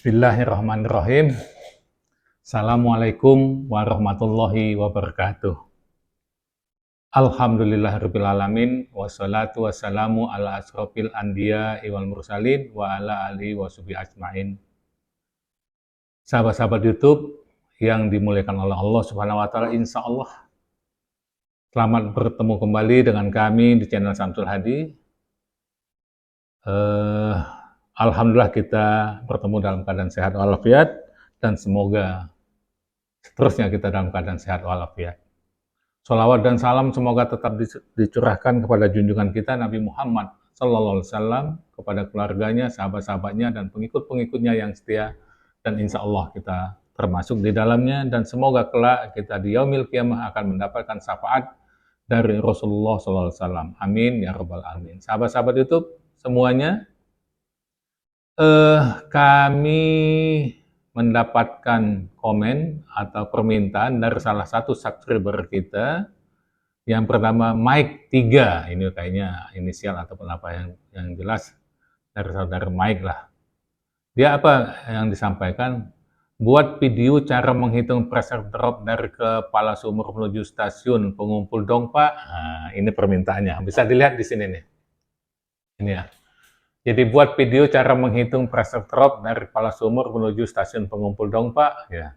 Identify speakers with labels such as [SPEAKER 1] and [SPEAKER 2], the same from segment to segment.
[SPEAKER 1] Bismillahirrahmanirrahim. Assalamualaikum warahmatullahi wabarakatuh. Alhamdulillahirrabbilalamin. Wassalatu wassalamu ala asrofil anbiya wal mursalin wa ala alihi wa sahbihi ajmain. Sahabat-sahabat YouTube yang dimuliakan oleh Allah Subhanahu wa taala, insya Allah selamat bertemu kembali dengan kami di channel Samsul Hadi. Alhamdulillah kita bertemu dalam keadaan sehat walafiat dan semoga seterusnya kita dalam keadaan sehat walafiat. Sholawat dan salam semoga tetap dicurahkan kepada junjungan kita Nabi Muhammad SAW, kepada keluarganya, sahabat-sahabatnya, dan pengikut-pengikutnya yang setia, dan insya Allah kita termasuk di dalamnya, dan semoga kelak kita di yaumil qiyamah akan mendapatkan syafaat dari Rasulullah SAW. Amin ya rabbal alamin. Sahabat-sahabat YouTube semuanya, kami mendapatkan komen atau permintaan dari salah satu subscriber kita. Yang pertama Mike 3, ini kayaknya inisial ataupun apa yang jelas dari saudara Mike lah. Dia apa yang disampaikan? Buat video cara menghitung pressure drop dari kepala sumur menuju stasiun pengumpul dong Pak. Nah, ini permintaannya. Bisa dilihat di sini nih. Ini ya. Jadi buat video cara menghitung pressure drop dari kepala sumur menuju stasiun pengumpul dong Pak. Ya.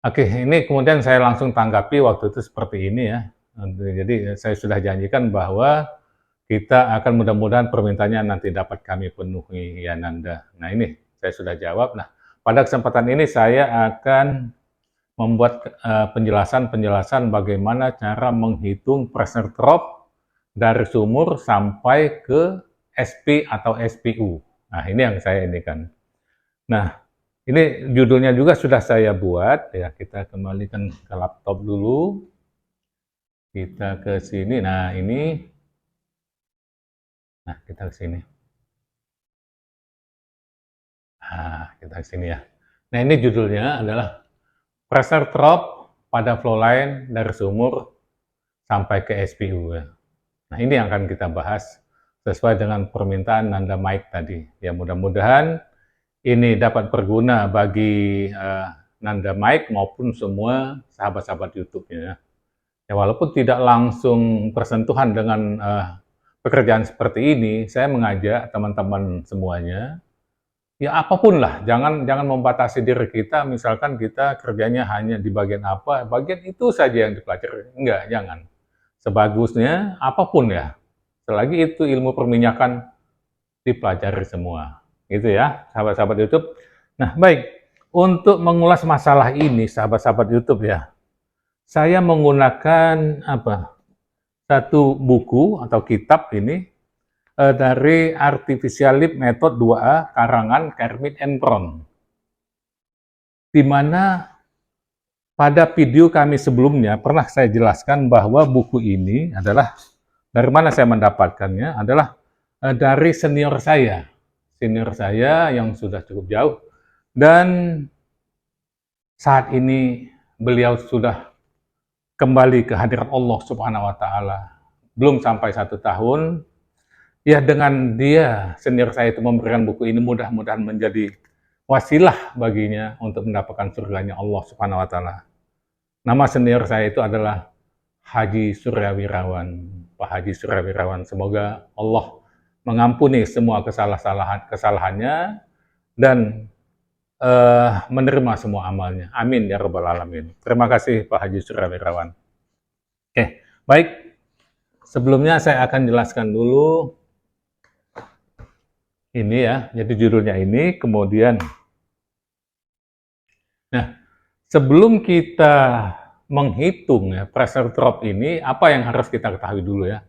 [SPEAKER 1] Oke, ini kemudian saya langsung tanggapi waktu itu seperti ini ya. Jadi saya sudah janjikan bahwa kita akan mudah-mudahan permintaannya nanti dapat kami penuhi ya Nanda. Nah ini saya sudah jawab. Nah pada kesempatan ini saya akan membuat penjelasan bagaimana cara menghitung pressure drop dari sumur sampai ke SP atau SPU. Nah, ini yang saya ini kan. Nah, ini judulnya juga sudah saya buat ya. Kita kembalikan ke laptop dulu. Kita ke sini. Nah, ini. Nah, kita ke sini. Nah, kita ke sini ya. Nah, ini judulnya adalah pressure drop pada flow line dari sumur sampai ke SPU ya. Nah, ini yang akan kita bahas sesuai dengan permintaan Nanda Mike tadi. Ya mudah-mudahan ini dapat berguna bagi Nanda Mike maupun semua sahabat-sahabat YouTube-nya. Ya walaupun tidak langsung bersentuhan dengan pekerjaan seperti ini, saya mengajak teman-teman semuanya, ya apapun lah, jangan membatasi diri kita, misalkan kita kerjanya hanya di bagian apa, bagian itu saja yang dipelajari. Enggak, jangan. Sebagusnya apapun ya. Selagi itu ilmu perminyakan dipelajari semua. Gitu ya, sahabat-sahabat YouTube. Nah, baik. Untuk mengulas masalah ini, sahabat-sahabat YouTube ya, saya menggunakan satu buku atau kitab ini dari Artificial Lift Method 2A, karangan Kermit and Brown. Di mana pada video kami sebelumnya pernah saya jelaskan bahwa buku ini adalah dari mana saya mendapatkannya adalah dari senior saya yang sudah cukup jauh, dan saat ini beliau sudah kembali ke hadirat Allah Subhanahu wa taala. Belum sampai 1 tahun. Ya dengan dia, senior saya itu memberikan buku ini, mudah-mudahan menjadi wasilah baginya untuk mendapatkan surganya Allah Subhanahu wa taala. Nama senior saya itu adalah Haji Suryawirawan. Pak Haji Suryawirawan, semoga Allah mengampuni semua kesalahannya dan menerima semua amalnya. Amin ya rabbal alamin. Terima kasih Pak Haji Suryawirawan. Oke, baik. Sebelumnya saya akan jelaskan dulu ini ya. Jadi judulnya ini, kemudian nah, sebelum kita menghitung ya pressure drop ini, apa yang harus kita ketahui dulu ya.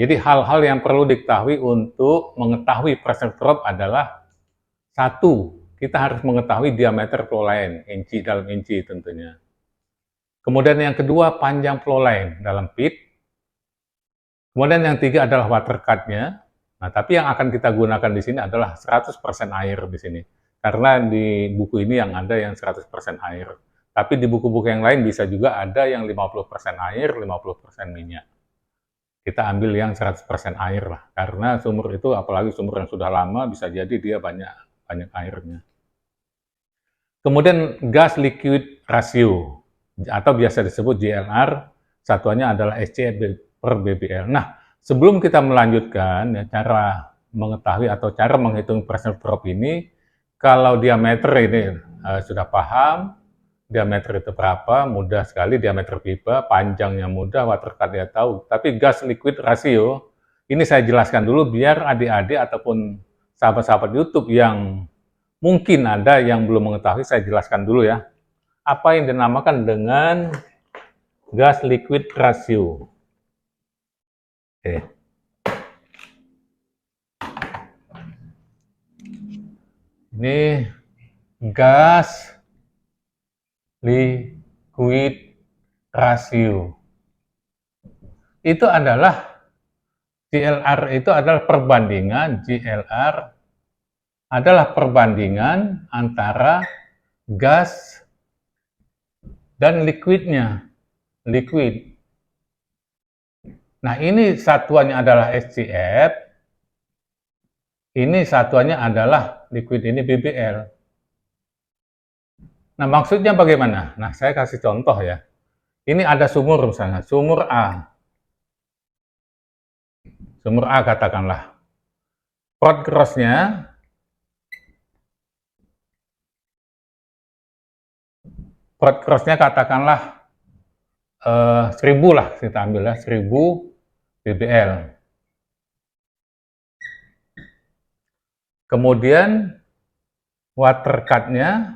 [SPEAKER 1] Jadi hal-hal yang perlu diketahui untuk mengetahui pressure drop adalah, satu, kita harus mengetahui diameter flow line, inci dalam inci tentunya. Kemudian yang kedua, panjang flow line dalam feet. Kemudian yang tiga adalah water cut-nya. Nah, tapi yang akan kita gunakan di sini adalah 100% air di sini. Karena di buku ini yang ada yang 100% air. Tapi di buku-buku yang lain bisa juga ada yang 50% air, 50% minyak. Kita ambil yang 100% air lah. Karena sumur itu, apalagi sumur yang sudah lama, bisa jadi dia banyak airnya. Kemudian gas liquid ratio atau biasa disebut GLR, satuannya adalah SCF per BBL. Nah, sebelum kita melanjutkan ya, cara mengetahui atau cara menghitung pressure drop ini, kalau diameter ini sudah paham, diameter itu berapa, mudah sekali diameter pipa, panjangnya mudah, water cut dia tahu. Tapi gas liquid ratio, ini saya jelaskan dulu biar adik-adik ataupun sahabat-sahabat YouTube yang mungkin ada yang belum mengetahui, saya jelaskan dulu ya. Apa yang dinamakan dengan gas liquid ratio. Oke. Ini gas liquid ratio. Itu adalah GLR itu adalah perbandingan GLR adalah perbandingan antara gas dan liquidnya, liquid. Nah, ini satuannya adalah SCF, ini satuannya adalah liquid, ini BBL. Nah, maksudnya bagaimana? Nah, saya kasih contoh ya. Ini ada sumur misalnya, sumur A. Sumur A katakanlah. Prod cross-nya katakanlah 1000 lah, kita ambil ya, 1000 BBL. Kemudian water cut-nya,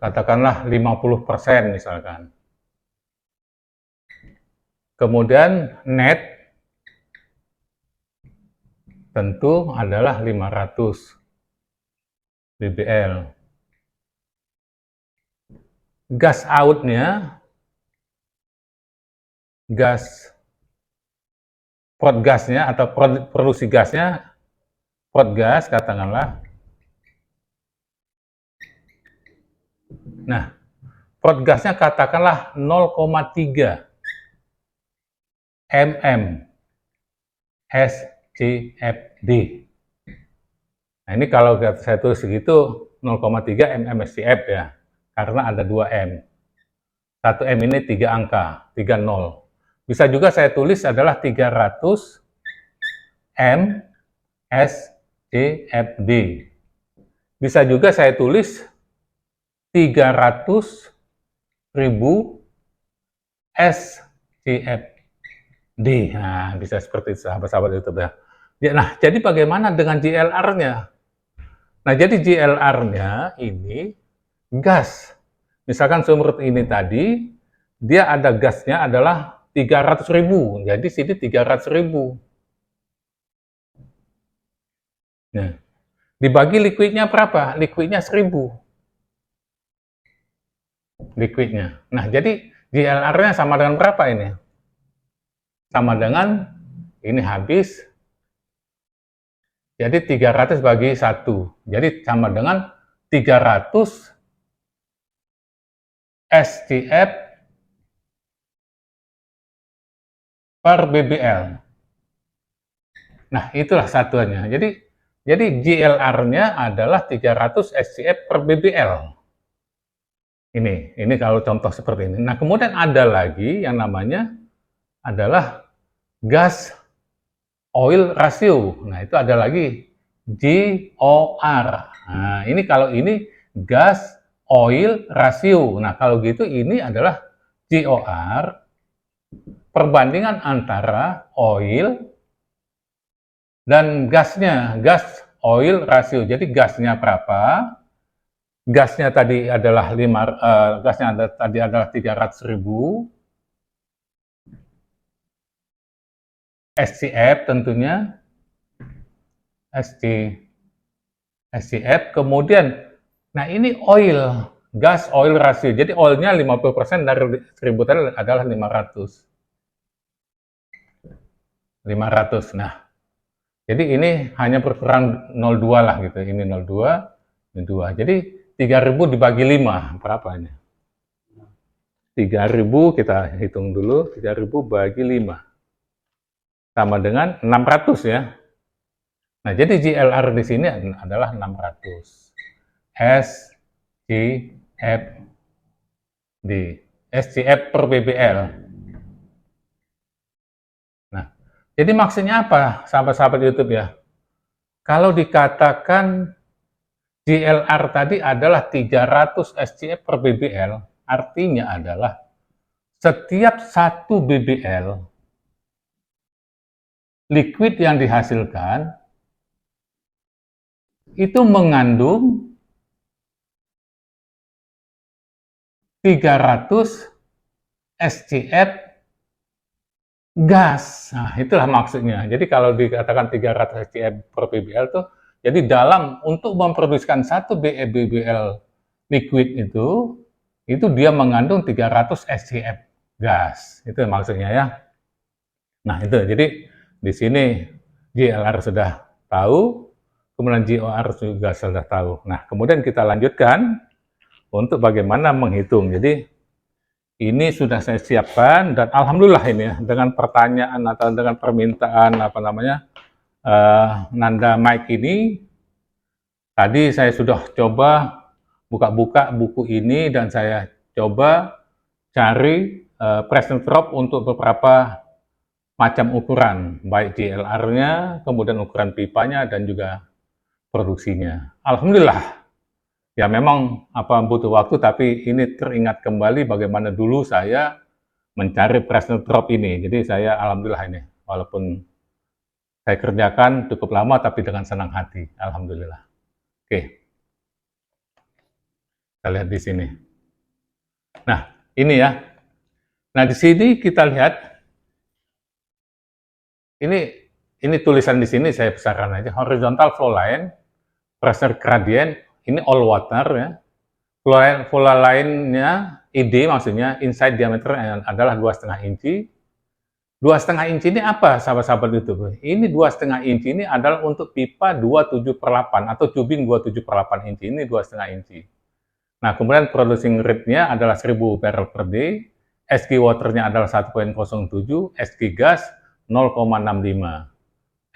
[SPEAKER 1] katakanlah 50% misalkan. Kemudian net tentu adalah 500 BBL. Gas out-nya, prod gasnya atau produksi gasnya, prod gas katakanlah. Nah, prod gasnya katakanlah 0,3 mm SCFD. Nah, ini kalau saya tulis segitu 0,3 mm SCF ya, karena ada 2 M. 1 M ini 3 angka, 3 nol. Bisa juga saya tulis adalah 300 M SCFD. Bisa juga saya tulis 300.000 SCFD. Nah, bisa seperti itu sahabat-sahabat YouTube ya. Nah, jadi bagaimana dengan GLR-nya? Nah, jadi GLR-nya ini gas. Misalkan sumur ini tadi, dia ada gasnya adalah 300.000. Jadi sini 300.000. Nah, dibagi liquidnya berapa? Liquidnya 1000. Liquidnya. Nah, jadi GLR-nya sama dengan berapa ini? Sama dengan ini habis. Jadi 300 bagi 1. Jadi sama dengan 300 SCF per BBL. Nah, itulah satuannya. Jadi GLR-nya adalah 300 SCF per BBL. Ini kalau contoh seperti ini. Nah, kemudian ada lagi yang namanya adalah gas oil ratio. Nah, itu ada lagi GOR. Nah, ini kalau ini gas oil ratio. Nah, kalau gitu ini adalah GOR perbandingan antara oil dan gasnya, gas oil ratio. Jadi gasnya berapa? Gasnya tadi adalah 300.000 SCF tentunya, SCF, kemudian, nah ini oil, gas oil ratio, jadi oilnya 50% dari 1000 tadi adalah 500. Nah, jadi ini hanya berkurang 0,2 lah gitu, ini 0,2, ini 2, jadi 3000 dibagi 5, berapa ini? 3000 kita hitung dulu, 3000 bagi 5. sama dengan 600 ya. Nah, jadi GLR di sini adalah 600. SCF per BBL. Nah, jadi maksudnya apa, sahabat-sahabat YouTube ya? Kalau dikatakan GLR tadi adalah 300 SCF per BBL, artinya adalah setiap satu BBL liquid yang dihasilkan itu mengandung 300 SCF gas. Nah, itulah maksudnya. Jadi kalau dikatakan 300 SCF per BBL tuh, jadi dalam untuk memproduksikan satu BBL liquid itu dia mengandung 300 SCF gas. Itu maksudnya ya. Nah, itu. Jadi di sini GLR sudah tahu, kemudian GOR juga sudah tahu. Nah, kemudian kita lanjutkan untuk bagaimana menghitung. Jadi ini sudah saya siapkan dan alhamdulillah ini ya, dengan pertanyaan atau dengan permintaan Nanda Mike ini, tadi saya sudah coba buka-buka buku ini dan saya coba cari pressure drop untuk beberapa macam ukuran, baik GLR-nya, kemudian ukuran pipanya dan juga produksinya. Alhamdulillah. Ya memang butuh waktu, tapi ini teringat kembali bagaimana dulu saya mencari pressure drop ini. Jadi saya alhamdulillah ini, walaupun saya kerjakan cukup lama, tapi dengan senang hati. Alhamdulillah. Oke. Kita lihat di sini. Nah, ini ya. Nah, di sini kita lihat, ini tulisan di sini saya besarkan aja, horizontal flow line, pressure gradient, ini all water ya. Flow line-nya, ID maksudnya, inside diameter adalah 2,5 inci. 2,5 inci ini apa, sahabat-sahabat YouTube? Ini 2,5 inci ini adalah untuk pipa 27/8 atau tubing 27/8 inci, ini 2,5 inci. Nah, kemudian producing rate-nya adalah 1000 barrel per day, SG water-nya adalah 1,07, SG gas 0,65.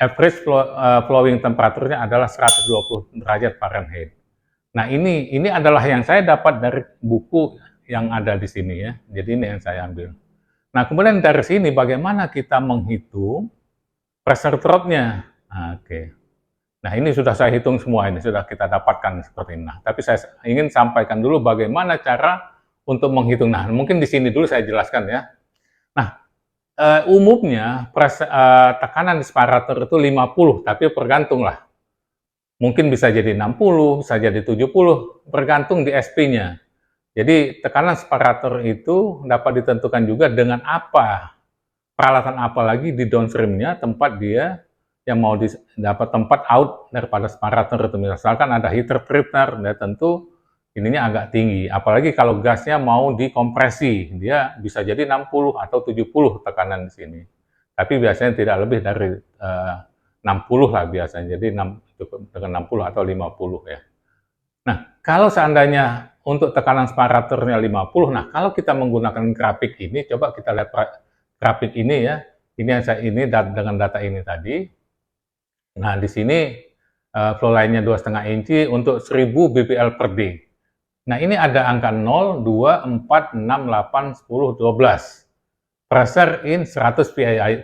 [SPEAKER 1] Average flowing temperaturnya adalah 120 derajat Fahrenheit. Nah, ini adalah yang saya dapat dari buku yang ada di sini ya. Jadi ini yang saya ambil. Nah, kemudian dari sini bagaimana kita menghitung pressure drop-nya. Nah, oke. Nah, ini sudah saya hitung semua, ini sudah kita dapatkan seperti ini. Nah, tapi saya ingin sampaikan dulu bagaimana cara untuk menghitung. Nah, mungkin di sini dulu saya jelaskan ya. Nah, umumnya tekanan di separator itu 50, tapi bergantung lah. Mungkin bisa jadi 60, bisa jadi 70, bergantung di SP-nya. Jadi tekanan separator itu dapat ditentukan juga dengan apa, peralatan apa lagi di downstream-nya, tempat dia yang mau dapat tempat out daripada separator itu. Misalkan ada heater treatment, dia tentu ininya agak tinggi. Apalagi kalau gasnya mau dikompresi, dia bisa jadi 60 atau 70 tekanan di sini. Tapi biasanya tidak lebih dari 60 lah biasanya, jadi cukup dengan 60 atau 50 ya. Nah, kalau seandainya untuk tekanan separatornya 50, nah kalau kita menggunakan grafik ini, coba kita lihat grafik ini ya, ini yang saya dengan data ini tadi. Nah, di sini flow line-nya 2,5 inci untuk 1000 BBL per day. Nah, ini ada angka 0, 2, 4, 6, 8, 10, 12. Pressure in 100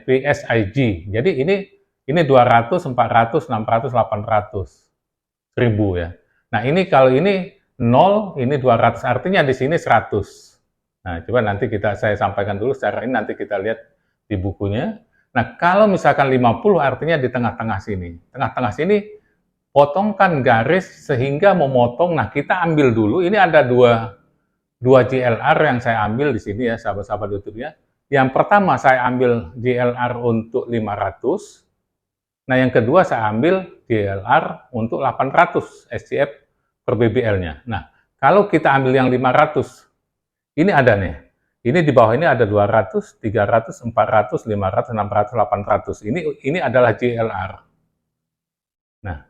[SPEAKER 1] PSIG. Jadi ini 200, 400, 600, 800, 1000 ya. Nah, ini kalau ini 0, ini 200, artinya di sini 100. Nah, coba nanti saya sampaikan dulu secara ini, nanti kita lihat di bukunya. Nah, kalau misalkan 50, artinya di tengah-tengah sini. Tengah-tengah sini, potongkan garis sehingga memotong. Nah, kita ambil dulu, ini ada dua GLR yang saya ambil di sini ya, sahabat-sahabat YouTube ya. Yang pertama saya ambil GLR untuk 500. Nah, yang kedua saya ambil GLR untuk 800 SCF per BBL-nya. Nah, kalau kita ambil yang 500, ini ada nih. Ini di bawah ini ada 200, 300, 400, 500, 600, 800. Ini adalah GLR. Nah,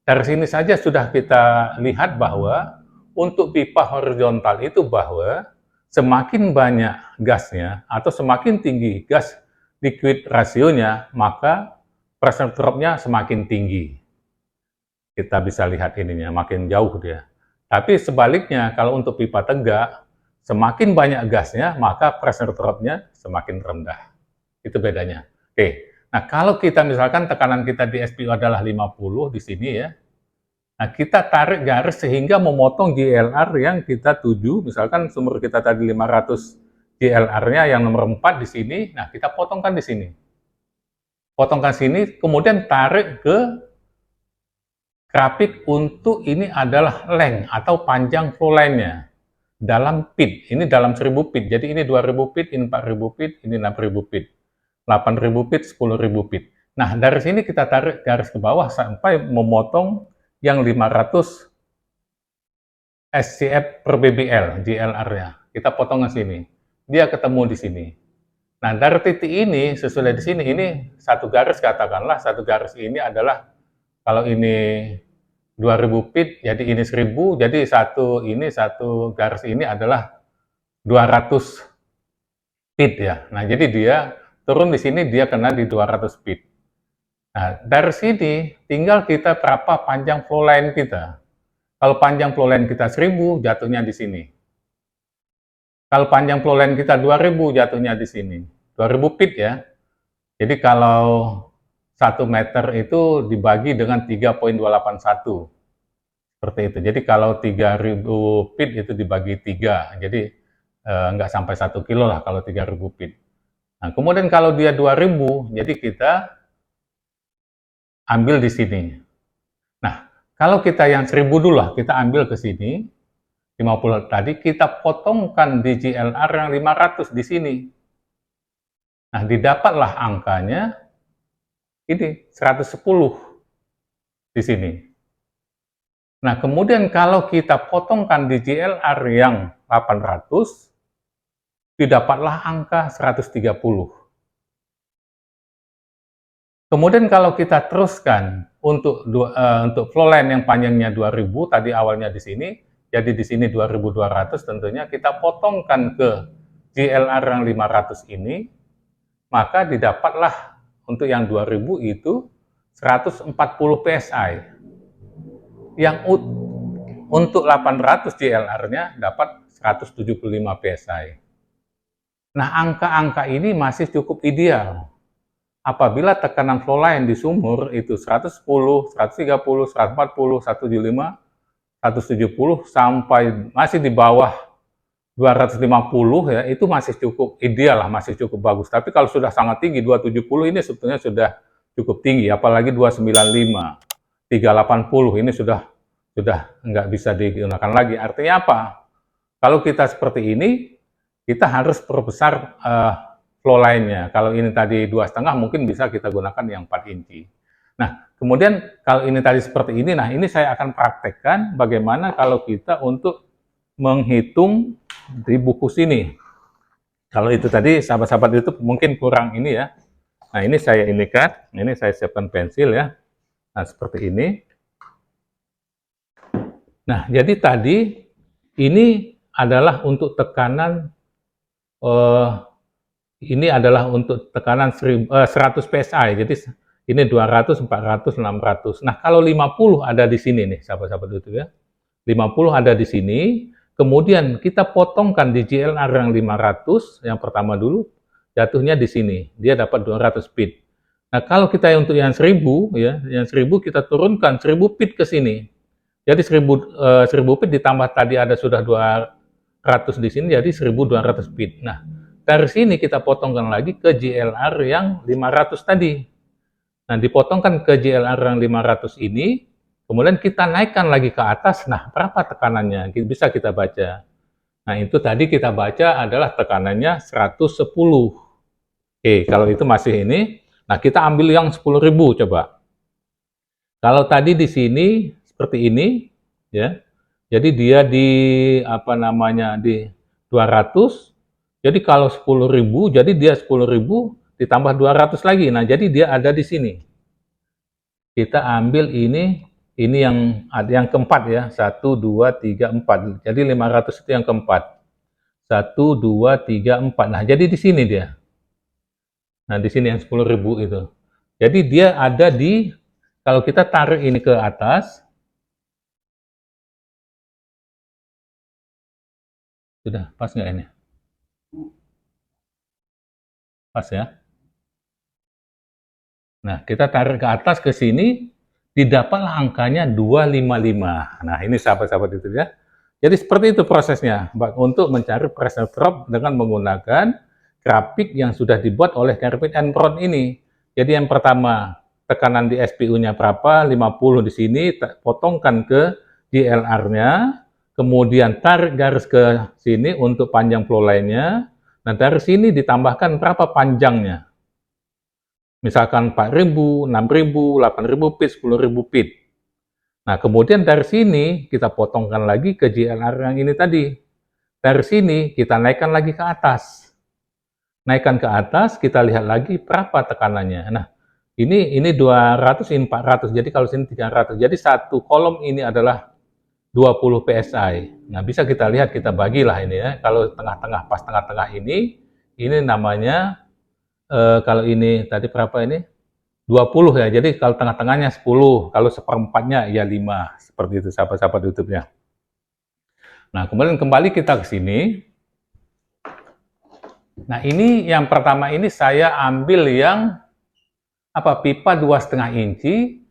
[SPEAKER 1] dari sini saja sudah kita lihat bahwa untuk pipa horizontal itu bahwa semakin banyak gasnya atau semakin tinggi gas liquid rasionya, maka pressure drop-nya semakin tinggi. Kita bisa lihat ininya, makin jauh dia. Tapi sebaliknya, kalau untuk pipa tegak, semakin banyak gasnya, maka pressure drop-nya semakin rendah. Itu bedanya. Oke, nah kalau kita misalkan tekanan kita di SPU adalah 50 di sini ya, nah kita tarik garis sehingga memotong GLR yang kita tuju, misalkan sumur kita tadi 500 GLR-nya yang nomor 4 di sini, nah kita potongkan di sini. Potongkan sini, kemudian tarik ke grafik untuk ini adalah length atau panjang flow line-nya dalam feet. Ini dalam 1000 feet. Jadi ini 2000 feet, ini 4000 feet, ini 6000 feet. 8000 feet, 10.000 feet. Nah, dari sini kita tarik garis ke bawah sampai memotong yang 500 SCF per BBL, GLR-nya. Kita potong ke sini. Dia ketemu di sini. Nah, dari titik ini, sesudah di sini, ini satu garis katakanlah, satu garis ini adalah, kalau ini 2000 feet, jadi ini 1000, jadi satu garis ini adalah 200 feet ya. Nah, jadi dia turun di sini, dia kena di 200 feet. Nah, dari sini tinggal kita berapa panjang flow line kita. Kalau panjang flow line kita 1000, jatuhnya di sini. Kalau panjang flow line kita 2000, jatuhnya di sini. 2000 feet ya. Jadi kalau 1 meter itu dibagi dengan 3,281. Seperti itu. Jadi kalau 3000 feet itu dibagi 3. Jadi nggak sampai 1 kilo lah kalau 3000 feet. Nah, kemudian kalau dia 2000, jadi kita ambil di sini. Nah, kalau kita yang 1000 dulu lah, kita ambil ke sini, 50 tadi, kita potongkan di GLR yang 500 di sini. Nah, didapatlah angkanya ini 110 di sini. Nah, kemudian kalau kita potongkan di GLR yang 800, didapatlah angka 130. Kemudian kalau kita teruskan untuk flow line yang panjangnya 2000, tadi awalnya di sini, jadi di sini 2200 tentunya, kita potongkan ke GLR yang 500 ini, maka didapatlah untuk yang 2000 itu 140 PSI. Yang untuk 800 GLR-nya dapat 175 PSI. Nah, angka-angka ini masih cukup ideal. Apabila tekanan flow line di sumur itu 110, 130, 140, 175, 170 sampai masih di bawah 250 ya, itu masih cukup ideal lah, masih cukup bagus. Tapi kalau sudah sangat tinggi 270 ini sebetulnya sudah cukup tinggi, apalagi 295, 380 ini sudah nggak bisa digunakan lagi. Artinya apa? Kalau kita seperti ini, kita harus perbesar flow line-nya. Kalau ini tadi 2,5 mungkin bisa kita gunakan yang 4 inci. Nah, kemudian kalau ini tadi seperti ini, nah ini saya akan praktekkan bagaimana kalau kita untuk menghitung di buku sini. Kalau itu tadi sahabat-sahabat itu mungkin kurang ini ya. Nah, ini saya inikan, ini saya siapkan pensil ya. Nah, seperti ini. Nah, jadi tadi ini adalah untuk tekanan ini adalah untuk tekanan 100 PSI. Jadi ini 200, 400, 600. Nah, kalau 50 ada di sini nih, sahabat-sahabat itu ya. 50 ada di sini. Kemudian kita potongkan di GLR yang 500, yang pertama dulu, jatuhnya di sini. Dia dapat 200 feet. Nah, kalau kita untuk yang 1000, ya, yang 1000 kita turunkan 1000 feet ke sini. Jadi 1000 feet ditambah tadi ada sudah 200 di sini, jadi 1200 feet. Nah, dari sini kita potongkan lagi ke GLR yang 500 tadi. Nah, dipotongkan ke GLR yang 500 ini, kemudian kita naikkan lagi ke atas, nah berapa tekanannya? Bisa kita baca. Nah, itu tadi kita baca adalah tekanannya 110. Oke, kalau itu masih ini, nah kita ambil yang 10.000 coba. Kalau tadi di sini seperti ini, ya, jadi dia di apa namanya di 200. Jadi kalau 10.000, jadi dia 10.000 ditambah 200 lagi. Nah, jadi dia ada di sini. Kita ambil ini yang keempat ya. 1, 2, 3, 4. Jadi 500 itu yang keempat. 1, 2, 3, 4. Nah, jadi di sini dia. Nah, di sini yang 10.000 itu. Jadi dia ada di, kalau kita tarik ini ke atas, sudah pas nggak ini? Pas ya. Nah, kita tarik ke atas ke sini, didapatlah angkanya 255. Nah, ini sahabat-sahabat itu ya. Jadi seperti itu prosesnya untuk mencari pressure drop dengan menggunakan grafik yang sudah dibuat oleh Garmin Enpron ini. Jadi yang pertama, tekanan di SPU-nya berapa, 50 di sini, potongkan ke GLR-nya, kemudian tarik garis ke sini untuk panjang flow line-nya. Nah, dari sini ditambahkan berapa panjangnya. Misalkan 4.000, 6.000, 8.000 feet, 10.000 feet. Nah, kemudian dari sini kita potongkan lagi ke GLR yang ini tadi. Dari sini kita naikkan lagi ke atas. Naikkan ke atas, kita lihat lagi berapa tekanannya. Nah, ini 200, ini 400. Jadi kalau sini 300. Jadi satu kolom ini adalah 20 PSI. Nah, bisa kita lihat, kita bagilah ini ya. Kalau tengah-tengah, pas tengah-tengah ini namanya, kalau ini tadi berapa ini? 20 ya, jadi kalau tengah-tengahnya 10, kalau seperempatnya ya 5, seperti itu sahabat-sahabat YouTube-nya. Nah, kemudian kembali kita ke sini. Nah, ini yang pertama ini saya ambil yang pipa 2,5 inci,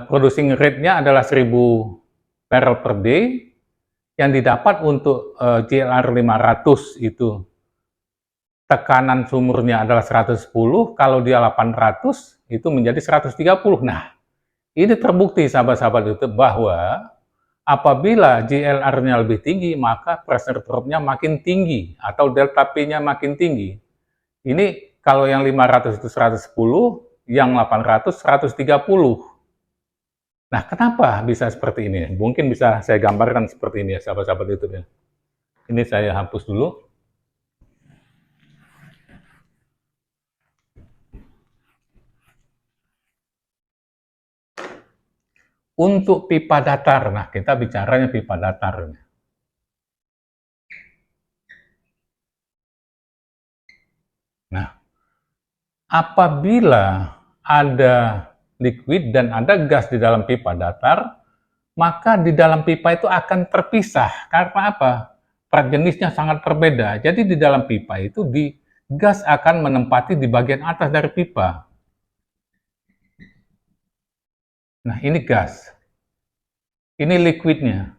[SPEAKER 1] producing rate-nya adalah 1000 barrel per day, yang didapat untuk GLR 500 itu tekanan sumurnya adalah 110, kalau dia 800 itu menjadi 130. Nah, ini terbukti sahabat-sahabat YouTube bahwa apabila GLR-nya lebih tinggi, maka pressure drop-nya makin tinggi atau delta P-nya makin tinggi. Ini kalau yang 500 itu 110, yang 800 130. Nah, kenapa bisa seperti ini? Mungkin bisa saya gambarkan seperti ini ya sahabat-sahabat YouTube ya. Ini saya hapus dulu. Untuk pipa datar, nah kita bicaranya pipa datar. Nah, apabila ada liquid dan ada gas di dalam pipa datar, maka di dalam pipa itu akan terpisah. Karena apa? Part jenisnya sangat berbeda. Jadi di dalam pipa itu gas akan menempati di bagian atas dari pipa. Nah, ini gas. Ini liquidnya.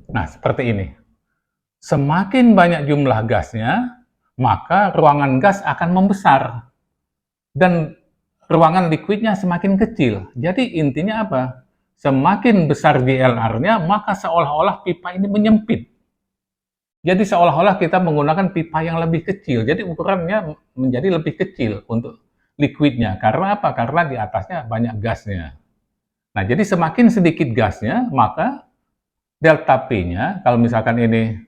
[SPEAKER 1] Nah, seperti ini. Semakin banyak jumlah gasnya, maka ruangan gas akan membesar. Dan ruangan liquidnya semakin kecil. Jadi intinya apa? Semakin besar GLR-nya, maka seolah-olah pipa ini menyempit. Jadi seolah-olah kita menggunakan pipa yang lebih kecil. Jadi ukurannya menjadi lebih kecil untuk liquidnya. Karena apa? Karena di atasnya banyak gasnya. Nah, jadi semakin sedikit gasnya, maka delta P-nya, kalau misalkan ini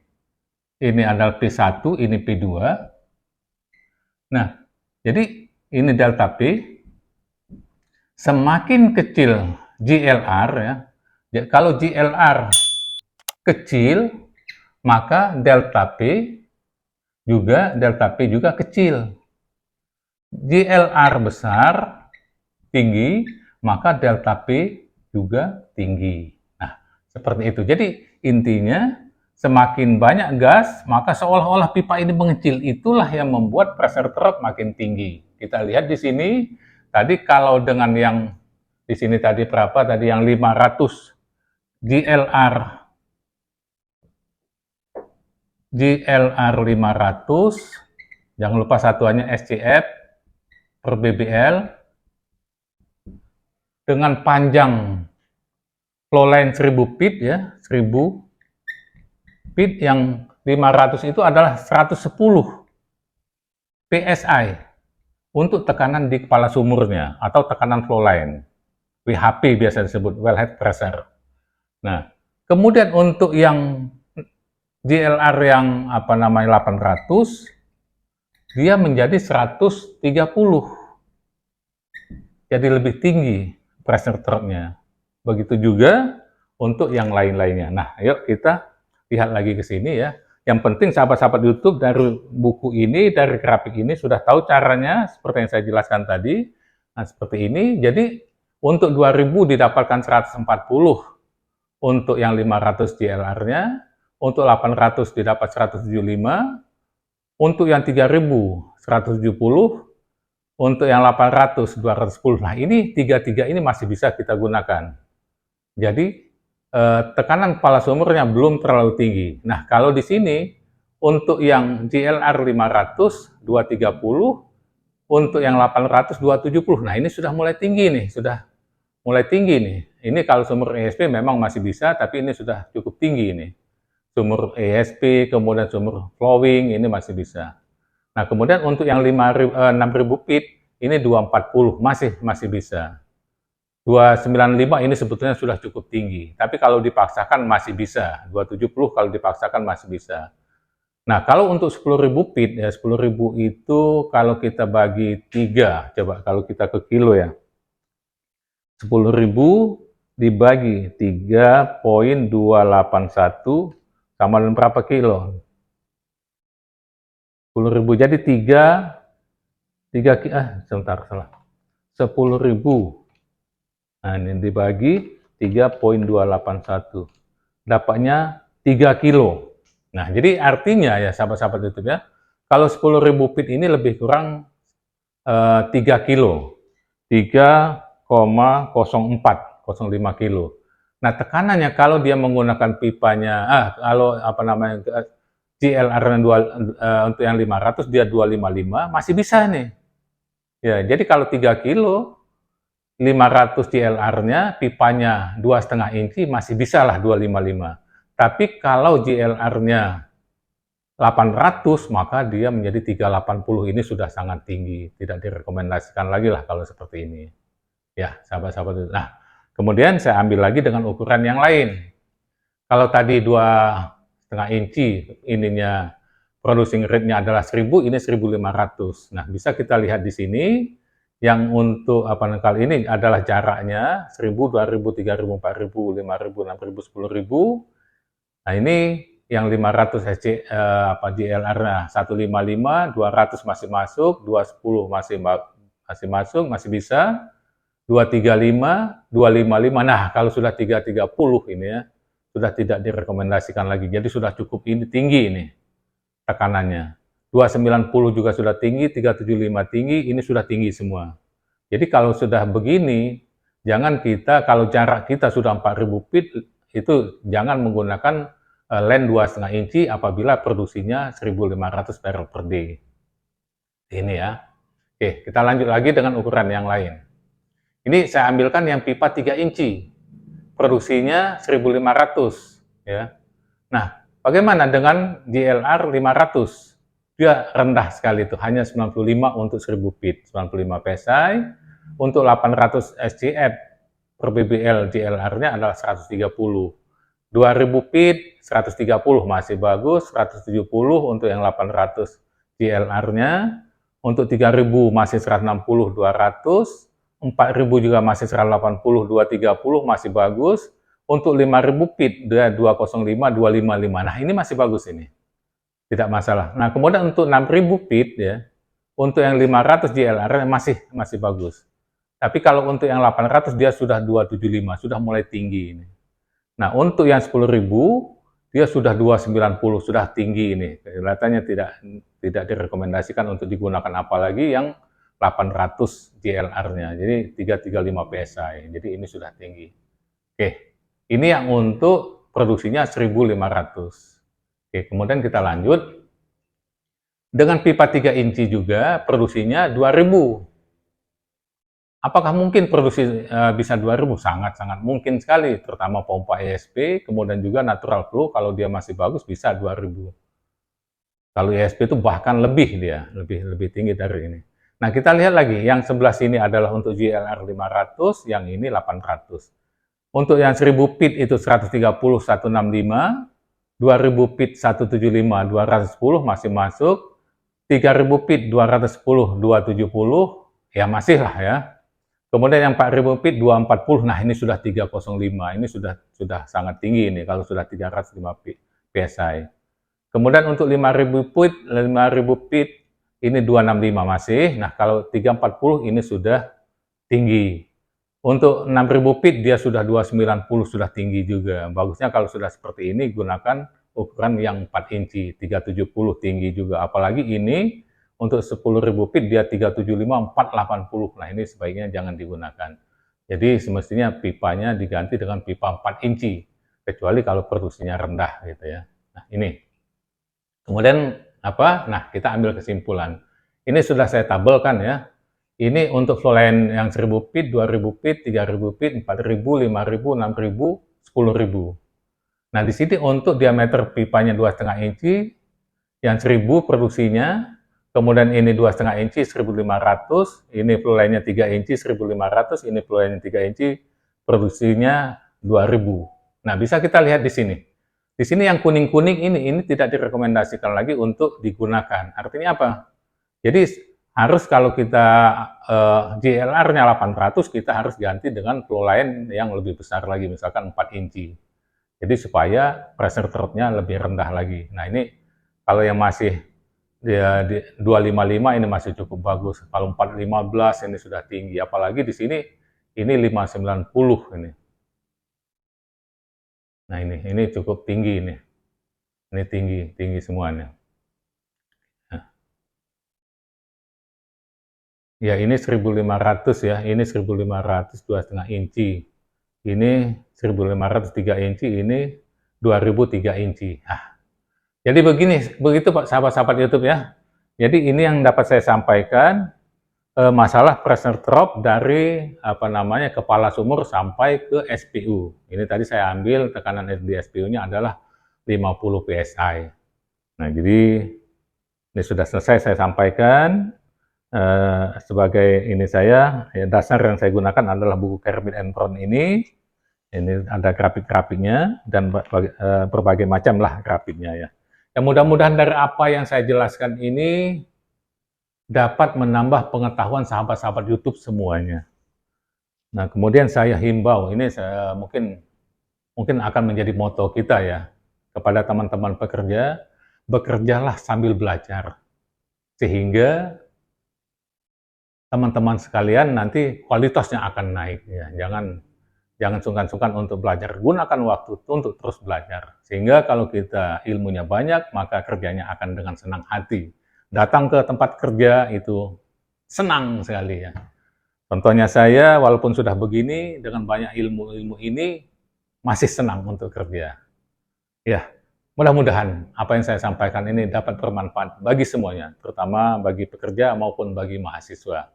[SPEAKER 1] adalah P1, ini P2. Nah, jadi ini delta P. Semakin kecil GLR ya. Kalau GLR kecil, maka delta P juga kecil. GLR besar, tinggi, maka delta P juga tinggi. Nah, seperti itu. Jadi intinya semakin banyak gas, maka seolah-olah pipa ini mengecil. Itulah yang membuat pressure drop makin tinggi. Kita lihat di sini, tadi kalau dengan yang di sini tadi berapa? Tadi yang 500 GLR 500, jangan lupa satuannya SCF per BBL, dengan panjang flow line 1000 feet ya, 1000 feet, yang 500 itu adalah 110 PSI untuk tekanan di kepala sumurnya atau tekanan flow line. WHP biasa disebut, wellhead pressure. Nah, kemudian untuk yang GLR yang 800, dia menjadi 130. Jadi lebih tinggi pressure drop-nya. Begitu juga untuk yang lain-lainnya. Nah, yuk kita lihat lagi ke sini ya. Yang penting sahabat-sahabat YouTube dari buku ini, dari grafik ini sudah tahu caranya seperti yang saya jelaskan tadi. Nah, seperti ini. Jadi untuk 2000 didapatkan 140, untuk yang 500 GLR-nya, untuk 800 didapat 175, untuk yang 3000 170, untuk yang 800 210. Nah, ini tiga ini masih bisa kita gunakan. Jadi tekanan kepala sumurnya belum terlalu tinggi. Nah, kalau di sini untuk yang GLR 500 230, untuk yang 800 270. Nah, ini sudah mulai tinggi nih, sudah mulai tinggi nih. Ini kalau sumur ESP memang masih bisa, tapi ini sudah cukup tinggi nih. Sumur ESP, kemudian sumur flowing, ini masih bisa. Nah, kemudian untuk yang 6000 feet, ini 240, masih bisa. 295 ini sebetulnya sudah cukup tinggi, tapi kalau dipaksakan masih bisa. 270 kalau dipaksakan masih bisa. Nah, kalau untuk 10.000 feet, ya 10.000 itu kalau kita bagi 3, coba kalau kita ke kilo ya. 10.000 dibagi 3,281 sama dengan berapa kilo? 10.000, jadi 10.000, nah, ini dibagi 3,281. Dapatnya 3 kilo. Nah, jadi artinya ya sahabat-sahabat YouTube ya, kalau 10.000 feet ini lebih kurang 3 kilo. 3,0405 kilo. Nah, tekanannya kalau dia menggunakan pipanya, kalau GLR untuk yang 500 dia 255, masih bisa nih. Ya, jadi kalau 3 kilo, 500 GLR-nya, pipanya 2,5 inci, masih bisa lah 255. Tapi kalau GLR-nya 800, maka dia menjadi 380. Ini sudah sangat tinggi, tidak direkomendasikan lagi lah kalau seperti ini. Ya, sahabat-sahabat itu. Nah, kemudian saya ambil lagi dengan ukuran yang lain. Kalau tadi 2,5 inci, ininya producing rate-nya adalah 1000, ini 1500. Nah, bisa kita lihat di sini. Yang untuk kali ini adalah jaraknya 1000, 2000, 3000, 4000, 5000, 6000, 10000. Nah, ini yang 500 GLR 155, 200 masih masuk, 210 masih masuk, masih bisa, 235, 255. Nah, kalau sudah 330 ini ya, sudah tidak direkomendasikan lagi. Jadi sudah cukup tinggi ini tekanannya. 290 juga sudah tinggi, 375 tinggi, ini sudah tinggi semua. Jadi kalau sudah begini, jangan kita, kalau jarak kita sudah 4000 feet, itu jangan menggunakan line 2,5 inci apabila produksinya 1500 barrel per day. Ini ya. Oke, kita lanjut lagi dengan ukuran yang lain. Ini saya ambilkan yang pipa 3 inci. Produksinya 1500. Ya. Nah, bagaimana dengan GLR 500? Dia rendah sekali itu, hanya 95 untuk 1000 feet, 95 PSI. Untuk 800 SCF per BBL GLR-nya adalah 130. 2000 feet, 130 masih bagus, 170 untuk yang 800 GLR-nya. Untuk 3000 masih 160, 200. 4000 juga masih 180, 230 masih bagus. Untuk 5000 feet, dia 205, 255. Nah, ini masih bagus ini. Tidak masalah. Nah, kemudian untuk 6000 feet ya, untuk yang 500 GLR masih bagus. Tapi kalau untuk yang 800 dia sudah 275, sudah mulai tinggi ini. Nah, untuk yang 10.000 dia sudah 290, sudah tinggi ini. Kelihatannya tidak direkomendasikan untuk digunakan, apalagi yang 800 GLR-nya. Jadi 335 PSI. Jadi ini sudah tinggi. Oke. Ini yang untuk produksinya 1500. Oke, kemudian kita lanjut. Dengan pipa 3 inci juga produksinya 2000. Apakah mungkin produksi bisa 2000? Sangat-sangat mungkin sekali, terutama pompa ESP, kemudian juga natural flow kalau dia masih bagus bisa 2000. Kalau ESP itu bahkan lebih dia, lebih tinggi dari ini. Nah, kita lihat lagi, yang sebelah sini adalah untuk GLR 500, yang ini 800. Untuk yang 1000 feet itu 130, 165, 2000 feet 175, 210 masih masuk, 3000 feet 210, 270, ya masih lah ya. Kemudian yang 4000 feet 240, nah ini sudah 305, ini sudah sangat tinggi ini kalau sudah 305 PSI. Kemudian untuk 5.000 feet ini 265 masih. Nah, kalau 340 ini sudah tinggi. Untuk 6.000 feet dia sudah 290, sudah tinggi juga. Bagusnya kalau sudah seperti ini gunakan ukuran yang 4 inci, 370 tinggi juga. Apalagi ini untuk 10.000 feet dia 375, 480. Nah, ini sebaiknya jangan digunakan. Jadi semestinya pipanya diganti dengan pipa 4 inci, kecuali kalau produksinya rendah gitu ya. Nah, ini. Kemudian apa? Nah, kita ambil kesimpulan. Ini sudah saya tabelkan ya. Ini untuk flow line yang 1000 feet, 2000 feet, 3000 feet, 4000, 5000, 6000, 10.000. Nah, di sini untuk diameter pipanya 2,5 inci, yang 1000 produksinya, kemudian ini 2,5 inci, 1500, ini flow line-nya 3 inci, 1500, ini flow line-nya 3 inci, produksinya 2000. Nah, bisa kita lihat di sini. Di sini yang kuning-kuning ini tidak direkomendasikan lagi untuk digunakan. Artinya apa? Jadi harus kalau kita GLR-nya 800, kita harus ganti dengan flow line yang lebih besar lagi, misalkan 4 inci. Jadi supaya pressure drop-nya lebih rendah lagi. Nah, ini kalau yang masih dia di 255 ini masih cukup bagus. Kalau 415 ini sudah tinggi. Apalagi di sini ini 590 ini. Nah, ini cukup tinggi ini. Ini tinggi semuanya. Nah. Ya, ini 1500 ya. Ini 1500 2,5 inci. Ini 1500 3 inci, ini 2000 3 inci. Nah, jadi begitu Pak sahabat-sahabat YouTube ya. Jadi ini yang dapat saya sampaikan masalah pressure drop dari kepala sumur sampai ke SPU. Ini tadi saya ambil tekanan di SPU-nya adalah 50 PSI. Nah, jadi ini sudah selesai saya sampaikan. Sebagai ini saya, ya, dasar yang saya gunakan adalah buku Kerbin and Brown ini. Ini ada grafik-grafiknya dan berbagai macam lah grafiknya ya. Ya mudah-mudahan dari apa yang saya jelaskan ini dapat menambah pengetahuan sahabat-sahabat YouTube semuanya. Nah, kemudian saya himbau, ini saya mungkin akan menjadi moto kita ya, kepada teman-teman pekerja, bekerjalah sambil belajar. Sehingga teman-teman sekalian nanti kualitasnya akan naik ya. Jangan sungkan-sungkan untuk belajar. Gunakan waktu untuk terus belajar. Sehingga kalau kita ilmunya banyak, maka kerjanya akan dengan senang hati. Datang ke tempat kerja itu senang sekali ya. Contohnya saya, walaupun sudah begini, dengan banyak ilmu-ilmu ini, masih senang untuk kerja. Ya, mudah-mudahan apa yang saya sampaikan ini dapat bermanfaat bagi semuanya, terutama bagi pekerja maupun bagi mahasiswa.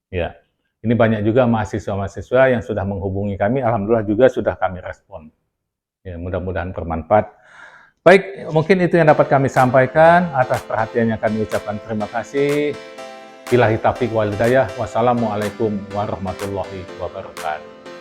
[SPEAKER 1] Ya, ini banyak juga mahasiswa-mahasiswa yang sudah menghubungi kami, alhamdulillah juga sudah kami respon. Ya, mudah-mudahan bermanfaat. Baik, mungkin itu yang dapat kami sampaikan. Atas perhatiannya kami ucapkan terima kasih. Billahi taufiq wal hidayah. Wassalamualaikum warahmatullahi wabarakatuh.